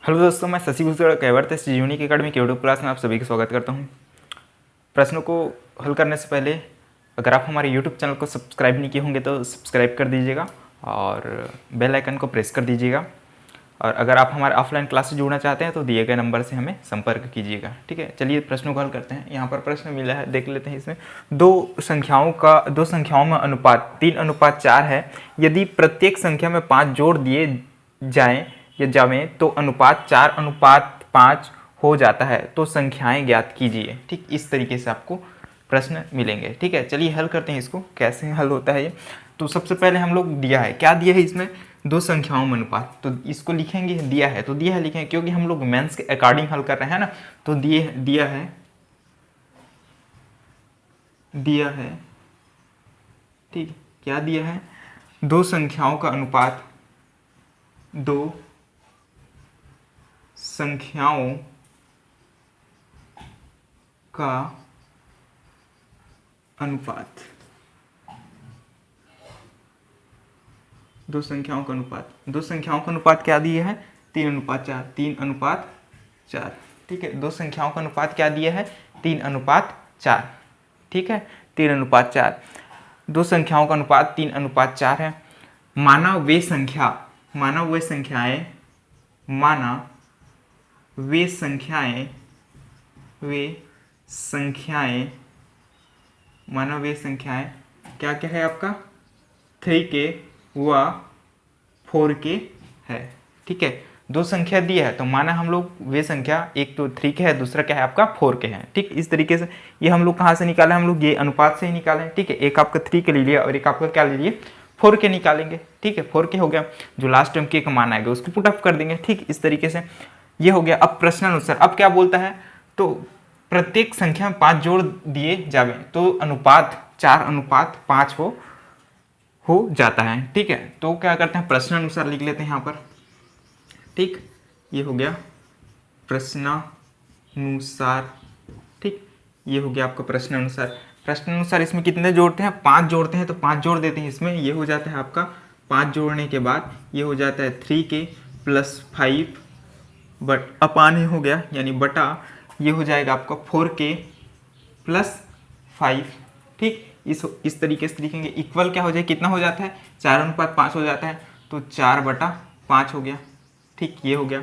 Hello दोस्तों, मैं Shashi Bhushan Kaivarta unique academy के यूट्यूब क्लास में आप सभी का स्वागत करता हूं। प्रश्नों को हल करने से पहले अगर आप हमारे यूट्यूब चैनल को सब्सक्राइब नहीं किए होंगे तो सब्सक्राइब कर दीजिएगा और बेल आइकन को प्रेस कर दीजिएगा। और अगर आप हमारे ऑफलाइन क्लास से जुड़ना चाहते हैं तो दिए गए नंबर से हमें संपर्क कीजिएगा। ठीक है, चलिए प्रश्नों को हल करते हैं। यहाँ पर प्रश्न मिला है, देख लेते हैं। इसमें दो संख्याओं में अनुपात 3:4 है। यदि प्रत्येक संख्या में 5 जोड़ दिए जावें तो अनुपात 4:5 हो जाता है, तो संख्याएं ज्ञात कीजिए। ठीक, इस तरीके से आपको प्रश्न मिलेंगे। ठीक है, चलिए हल करते हैं इसको। कैसे हल होता है ये, तो सबसे पहले हम लोग दिया है, क्या दिया है इसमें, दो संख्याओं में अनुपात, तो इसको लिखेंगे। दिया है तो दिया है लिखेंगे, क्योंकि हम लोग मेंस के अकॉर्डिंग हल कर रहे हैं ना। तो दिया है ठीक, क्या दिया है, दो संख्याओं का अनुपात, दो संख्याओं का अनुपात, दो संख्याओं का अनुपात क्या दिया है, 3:4। ठीक है, दो संख्याओं का अनुपात क्या दिया है, 3:4। ठीक है, 3:4, दो संख्याओं का अनुपात 3:4 है। माना वे संख्याएं क्या क्या है आपका, 3K व 4K है। ठीक है, दो संख्या दी है तो माना हम लोग वे संख्या, एक तो 3K है, दूसरा क्या है आपका 4K है। ठीक, इस तरीके से ये हम लोग कहाँ से निकाले, हम लोग ये अनुपात से ही निकाले। ठीक है, एक आपका 3K ले लिया और एक आपका क्या ले लिए, 4K निकालेंगे। ठीक है, 4K हो गया, जो लास्ट टर्म K का मान आएगा उसको पुट अप कर देंगे। ठीक, इस तरीके से ये हो गया। अब प्रश्नानुसार अब क्या बोलता है, तो प्रत्येक संख्या में 5 जोड़ दिए जावे तो अनुपात 4:5 हो जाता है। ठीक है, तो क्या करते हैं, प्रश्नानुसार लिख लेते हैं यहाँ पर। ठीक, ये हो गया प्रश्नानुसार। ठीक, ये हो गया आपका प्रश्नानुसार। इसमें कितने जोड़ते हैं, 5 जोड़ते हैं, तो 5 जोड़ देते हैं इसमें। ये हो जाता है आपका 5 जोड़ने के बाद ये हो जाता है 3K + 5 अपान हो गया, यानी बटा, ये हो जाएगा आपका 4K + 5। ठीक, इस तरीके से लिखेंगे। इक्वल क्या हो जाए, कितना हो जाता है, 4:5 हो जाता है, तो 4/5 हो गया। ठीक, ये हो गया।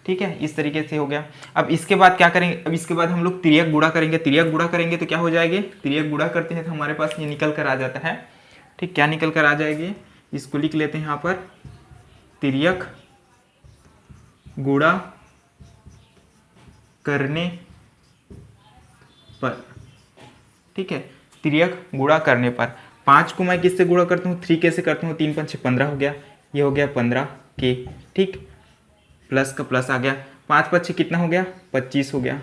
ठीक है, इस तरीके से हो गया। अब इसके बाद क्या करेंगे, अब इसके बाद हम लोग तिर्यक गुणा करेंगे। तिर्यक गुणा करेंगे तो क्या हो जाएगी, तिर्यक गुणा करते हैं तो हमारे पास ये निकल कर आ जाता है। ठीक, क्या निकल कर आ जाएगी, इसको लिख लेते हैं यहाँ पर, तिर्यक गुणा करने पर। ठीक है, तिर्यक गुणा करने पर 5 को मैं किससे गुणा करता हूँ, 3K से करता हूँ। 3×5 = 15 हो गया, ये हो गया 15K। ठीक, प्लस का प्लस आ गया, 5×5 कितना हो गया, 25 हो गया।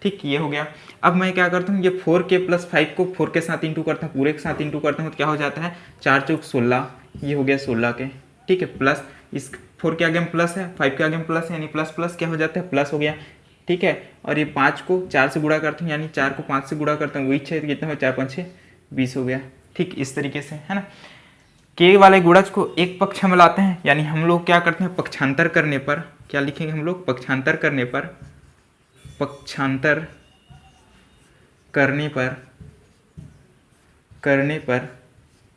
ठीक, ये हो गया। अब मैं क्या करता हूँ, ये 4K + 5 को 4 के साथ इंटू करता हूँ, पूरे के साथ इंटू करता हूँ, तो क्या हो जाता है, 4×4 = 16, ये हो गया 16K। ठीक है, प्लस इस 4 के आगे में प्लस है, 5 के आगे में प्लस है, यानी प्लस प्लस क्या हो जाता है, प्लस हो गया। ठीक है, और ये 5 को 4 से गुणा करते हैं, यानी 4 को 5 से गुणा करते हैं, वही 6, कितना हो, 4×5 = 20 हो गया। ठीक, इस तरीके से है ना। K वाले गुणज को एक पक्ष में लाते हैं, यानी हम लोग क्या करते हैं, पक्षांतर करने पर क्या लिखेंगे हम लोग, पक्षांतर करने पर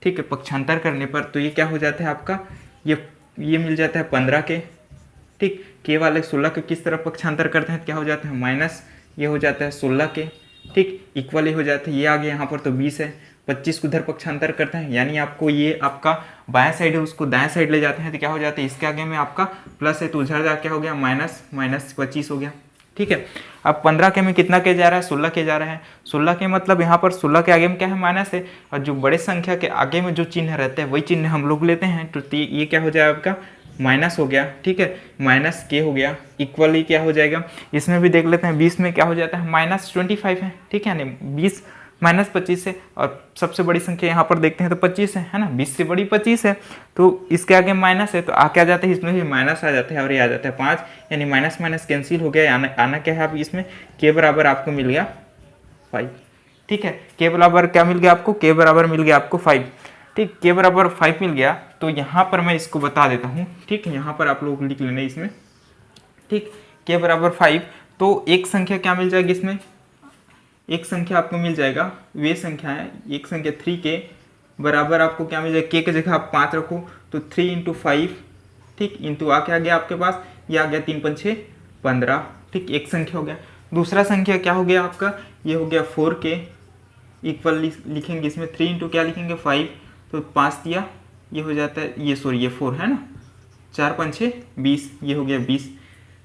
ठीक है, पक्षांतर करने पर तो ये क्या हो जाता है आपका, ये मिल जाता है 15K। ठीक, K वाले 16 के किस तरफ पक्षांतर करते हैं तो क्या हो जाता है, माइनस, ये हो जाता है 16K। ठीक, इक्वल हो जाता है, ये आ गया यहाँ पर तो 20 है, 25 को उधर पक्षांतर करते हैं, यानी आपको ये आपका बाएं साइड है उसको दाएं साइड ले जाते हैं, तो क्या हो जाता है, इसके आगे में आपका प्लस है तो उधर जा क्या हो गया, -25 हो गया। ठीक है, अब 15K में कितना K जा रहा है, 16K जा रहा है। 16K मतलब यहाँ पर 16 के आगे में क्या है, माइनस है, और जो बड़े संख्या के आगे में जो चिन्ह रहते हैं वही चिन्ह हम लोग लेते हैं, तो ये क्या हो जाएगा आपका, माइनस हो गया। ठीक है, -K हो गया, इक्वली क्या हो जाएगा, इसमें भी देख लेते हैं, 20 में क्या हो जाता है, -25 है। ठीक है, यानी 20 -25 है, और सबसे बड़ी संख्या यहाँ पर देखते हैं तो 25 है ना, 20 से बड़ी 25 है, तो इसके आगे माइनस है तो आ क्या जाता है, इसमें भी माइनस आ जाता है, और ये आ जाता है 5, यानी माइनस माइनस कैंसिल हो गया। आना क्या है, अब इसमें K बराबर आपको मिल गया 5। ठीक है, K बराबर क्या मिल गया आपको, K बराबर मिल गया आपको 5। ठीक, K बराबर 5 मिल गया, तो यहाँ पर मैं इसको बता देता हूँ। ठीक है, यहाँ पर आप लोग लिख लेना इसमें, ठीक, के बराबर 5, तो एक संख्या क्या मिल जाएगी इसमें, एक संख्या आपको मिल जाएगा, वे संख्या है एक संख्या 3 के बराबर आपको क्या मिल जाएगा, के की जगह आप 5 रखो तो 3 इंटू 5, ठीक, इंटू आ क्या गया आपके पास, ये आ गया 3 5 6 15, ठीक, एक संख्या हो गया। दूसरा संख्या क्या हो गया आपका, ये हो गया 4 के इक्वल लिखेंगे इसमें 3 इंटू क्या लिखेंगे 5, तो 5 दिया, ये हो जाता है, ये सॉरी ये 4 है ना, 4 5 6 20, ये हो गया 20।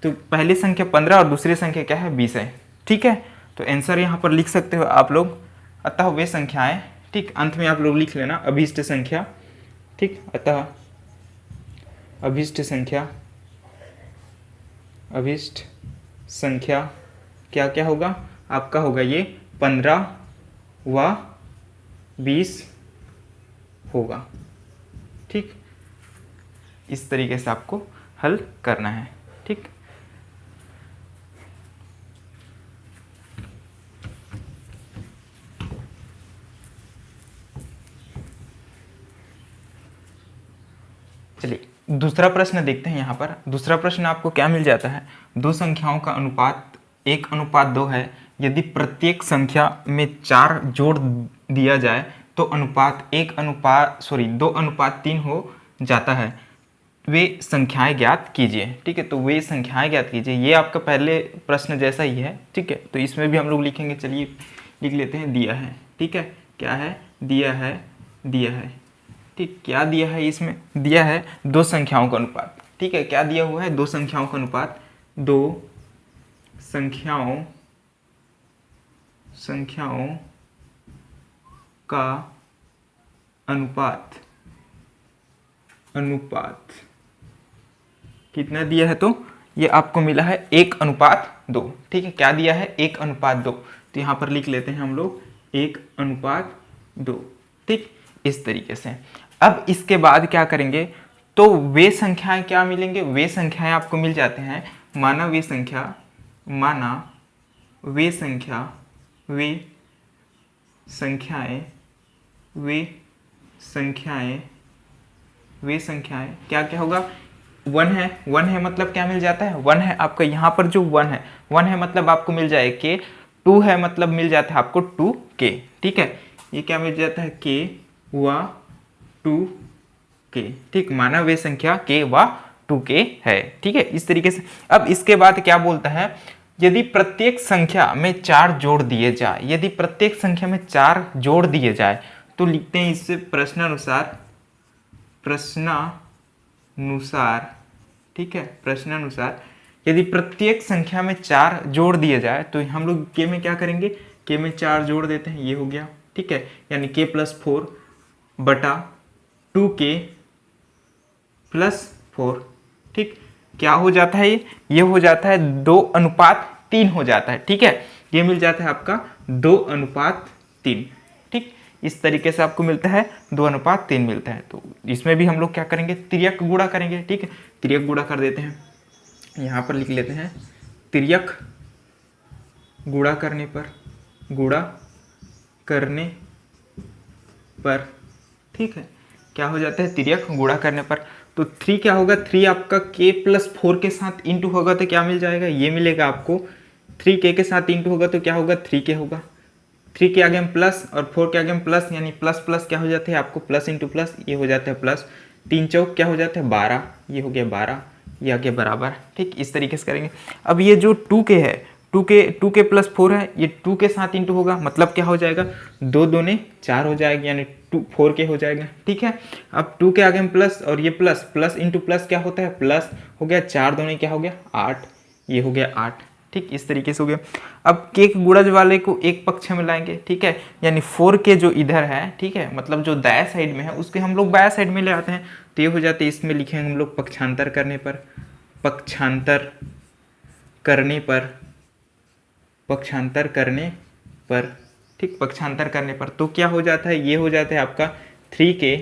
तो पहली संख्या 15 और दूसरी संख्या क्या है 20 है, ठीक है। तो आंसर यहाँ पर लिख सकते हो आप लोग, अतः वे संख्याएं, ठीक, अंत में आप लोग लिख लेना अभीष्ट संख्या, ठीक, अतः अभीष्ट संख्या क्या क्या होगा आपका, होगा ये 15 व 20 होगा, ठीक। इस तरीके से आपको हल करना है, ठीक। चलिए दूसरा प्रश्न देखते हैं। यहाँ पर दूसरा प्रश्न आपको क्या मिल जाता है, दो संख्याओं का अनुपात 1:2 है, यदि प्रत्येक संख्या में 4 जोड़ दिया जाए तो अनुपात 2:3 हो जाता है, वे संख्याएं ज्ञात कीजिए, ठीक है। तो वे संख्याएं ज्ञात कीजिए, ये आपका पहले प्रश्न जैसा ही है, ठीक है। तो इसमें भी हम लोग लिखेंगे, चलिए लिख लेते हैं, दिया है, ठीक है, क्या है, दिया है, ठीक, क्या दिया है, इसमें दिया है दो संख्याओं का अनुपात, ठीक है, क्या दिया हुआ है, दो संख्याओं का अनुपात, दो संख्याओं का अनुपात कितना दिया है, तो ये आपको मिला है 1:2, ठीक है, क्या दिया है 1:2, तो यहाँ पर लिख लेते हैं हम लोग 1:2, ठीक, इस तरीके से। अब इसके बाद क्या करेंगे, तो वे संख्याएं क्या मिलेंगे, वे संख्याएं आपको मिल जाते हैं, माना वे संख्याएं क्या क्या होगा, 1 है मतलब क्या मिल जाता है, 1 है आपका, यहाँ पर जो 1 है मतलब आपको मिल जाए के, 2 है मतलब मिल जाता है आपको 2k, ठीक है, ये क्या मिल जाता है, k व 2k, ठीक, माना वे संख्या k व 2k है, ठीक है, इस तरीके से। अब इसके बाद क्या बोलता है, यदि प्रत्येक संख्या में 4 जोड़ दिए जाए, तो लिखते हैं इससे प्रश्नानुसार, ठीक है, प्रश्नानुसार यदि प्रत्येक संख्या में 4 जोड़ दिए जाए, तो हम लोग k में क्या करेंगे, k में 4 जोड़ देते हैं, ये हो गया, ठीक है, यानी k + 4 बटा 2k + 4, ठीक, क्या हो जाता है, ये हो जाता है 2:3 हो जाता है, ठीक है, ये मिल जाता है आपका 2:3, ठीक, इस तरीके से आपको मिलता है 2:3 मिलता है। तो इसमें भी हम लोग क्या करेंगे, तिर्यक गुणा करेंगे, ठीक है, तिर्यक गुणा कर देते हैं, यहाँ पर लिख लेते हैं, तिर्यक गुणा करने पर, ठीक है, क्या हो जाता है, तिर्यक गुणा करने पर, तो 3 क्या होगा, 3 आपका k + 4 के साथ इंटू होगा तो क्या मिल जाएगा, ये मिलेगा आपको, 3k के साथ इंटू होगा तो क्या होगा, 3k होगा, 3 के आगे हम प्लस और 4 के आगे हम प्लस, यानी प्लस प्लस क्या हो जाता है आपको, प्लस इंटू प्लस, ये हो जाता है प्लस, 3 चौक क्या हो जाता है 12, ये हो गया 12, ये आगे बराबर, ठीक, इस तरीके से करेंगे। अब ये जो 2k है, 2k + 4 है, ये 2 के साथ इंटू होगा, मतलब क्या हो जाएगा, 2 दूने 4 हो जाएगा, यानी 4k हो जाएगा, ठीक है। अब 2 के आगे हम प्लस और ये प्लस इंटू प्लस क्या होता है, प्लस हो गया, 4 दूने क्या हो गया 8, ये हो गया 8, ठीक, इस तरीके से हो गया। अब k के गुणज वाले को एक पक्ष में लाएंगे, ठीक है, यानी 4k जो इधर है, ठीक है, मतलब जो दाएं साइड में है उसके हम लोग बाएं साइड में ले आते हैं, तो ये हो जाते हैं, इसमें लिखेंगे हम लोग पक्षांतर करने पर, ठीक, पक्षांतर करने पर, तो क्या हो जाता है, ये हो जाता है आपका 3k,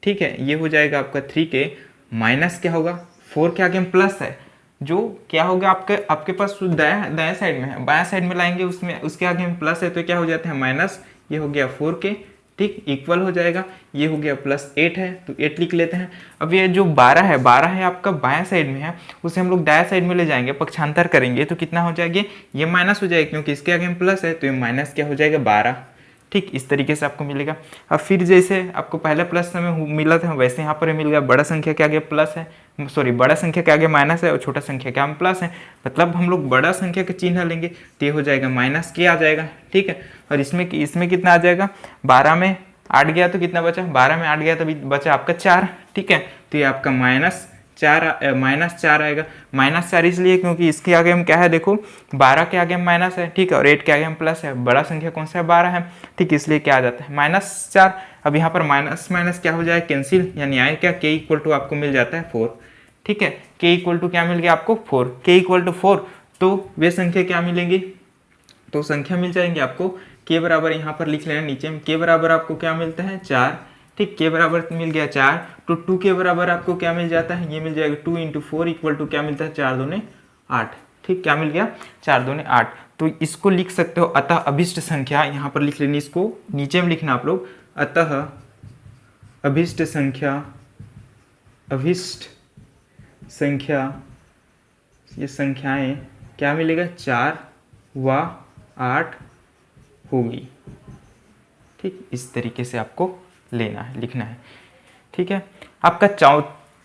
ठीक है, ये हो जाएगा आपका 3k माइनस क्या होगा, 4 के आगे हम प्लस है, जो क्या होगा आपके पास दाएं साइड में है, बाएं साइड में लाएंगे उसमें, उसके आगे हम प्लस है तो क्या हो जाता है माइनस, ये हो गया 4k, ठीक, इक्वल हो जाएगा। ये हो गया +8 है तो 8 लिख लेते हैं। अब ये जो 12 है आपका बायां साइड में है, उसे हम लोग दायां साइड में ले जाएंगे, पक्षांतर करेंगे तो कितना हो जाएगा, ये माइनस हो जाएगा क्योंकि इसके आगे में प्लस है तो ये माइनस क्या हो जाएगा 12। ठीक, इस तरीके से आपको मिलेगा। अब फिर जैसे आपको पहले प्लस में मिला था वैसे यहाँ पर मिल गया, बड़ा संख्या के आगे प्लस है, सॉरी बड़ा संख्या के आगे माइनस है और छोटा संख्या के आगे प्लस है, मतलब हम लोग बड़ा संख्या का चिन्ह लेंगे तो ये हो जाएगा माइनस के आ जाएगा। ठीक है, और इसमें कितना आ जाएगा, 12 में 8 गया तो कितना बचा, 12 में 8 गया तो बचा आपका 4। ठीक है, तो ये आपका -4 आएगा। -4 इसलिए क्योंकि इसके आगे हम क्या है, देखो 12 के आगे हम माइनस है, ठीक है, और 8 के आगे हम प्लस है, बड़ा संख्या कौन सा है 12 है, ठीक, इसलिए क्या आ जाता है -4। अब यहाँ पर माइनस माइनस क्या हो जाएगा, कैंसिल, यानी आए क्या, k इक्वल टू आपको मिल जाता है 4। ठीक है, k इक्वल टू क्या मिल गया आपको 4, k इक्वल टू 4, तो वे संख्या क्या मिलेंगी, तो संख्या मिल जाएंगे आपको k बराबर, यहाँ पर लिख लेना नीचे में, k बराबर आपको क्या मिलता है 4। ठीक, k बराबर मिल गया 4, तो 2 के बराबर आपको क्या मिल जाता है, ये मिल जाएगा 2 × 4 इक्वल टू क्या मिलता है 4 दूने 8। ठीक, क्या मिल गया 4 दूने 8। तो इसको लिख सकते हो अतः अभिष्ट संख्या, यहाँ पर लिख लेनी, इसको नीचे में लिखना आप लोग, अतः अभिष्ट संख्या ये संख्याएं क्या मिलेगा 4 व 8 होगी। ठीक, इस तरीके से आपको लेना है, लिखना है। ठीक है, आपका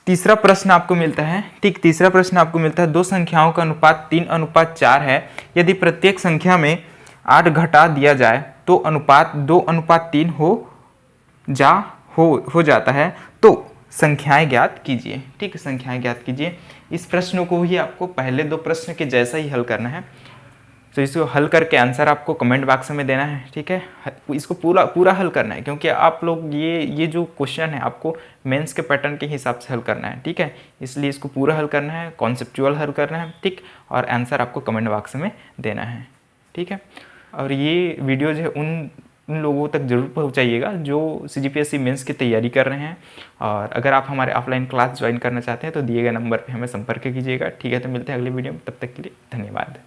तीसरा प्रश्न आपको मिलता है। ठीक, तीसरा प्रश्न आपको मिलता है, दो संख्याओं का अनुपात 3:4 है, यदि प्रत्येक संख्या में 8 घटा दिया जाए तो अनुपात 2:3 हो जाता है, तो संख्याएं ज्ञात कीजिए। ठीक, संख्याएं ज्ञात कीजिए। इस प्रश्न को ही आपको पहले 2 प्रश्न के जैसा ही हल करना है, तो इसको हल करके आंसर आपको कमेंट बॉक्स में देना है। ठीक है, इसको पूरा हल करना है, क्योंकि आप लोग ये जो क्वेश्चन है आपको मेंस के पैटर्न के हिसाब से हल करना है। ठीक है, इसलिए इसको पूरा हल करना है, कॉन्सेप्चुअल हल करना है। ठीक, और आंसर आपको कमेंट बॉक्स में देना है। ठीक है, और ये वीडियो जो है उन लोगों तक जरूर पहुंचाइएगा जो CGPSC मेंस की तैयारी कर रहे हैं। और अगर आप हमारे ऑफलाइन क्लास ज्वाइन करना चाहते हैं तो दिए गए नंबर पे हमें संपर्क कीजिएगा। ठीक है, तो मिलते हैं अगले वीडियो में, तब तक के लिए धन्यवाद।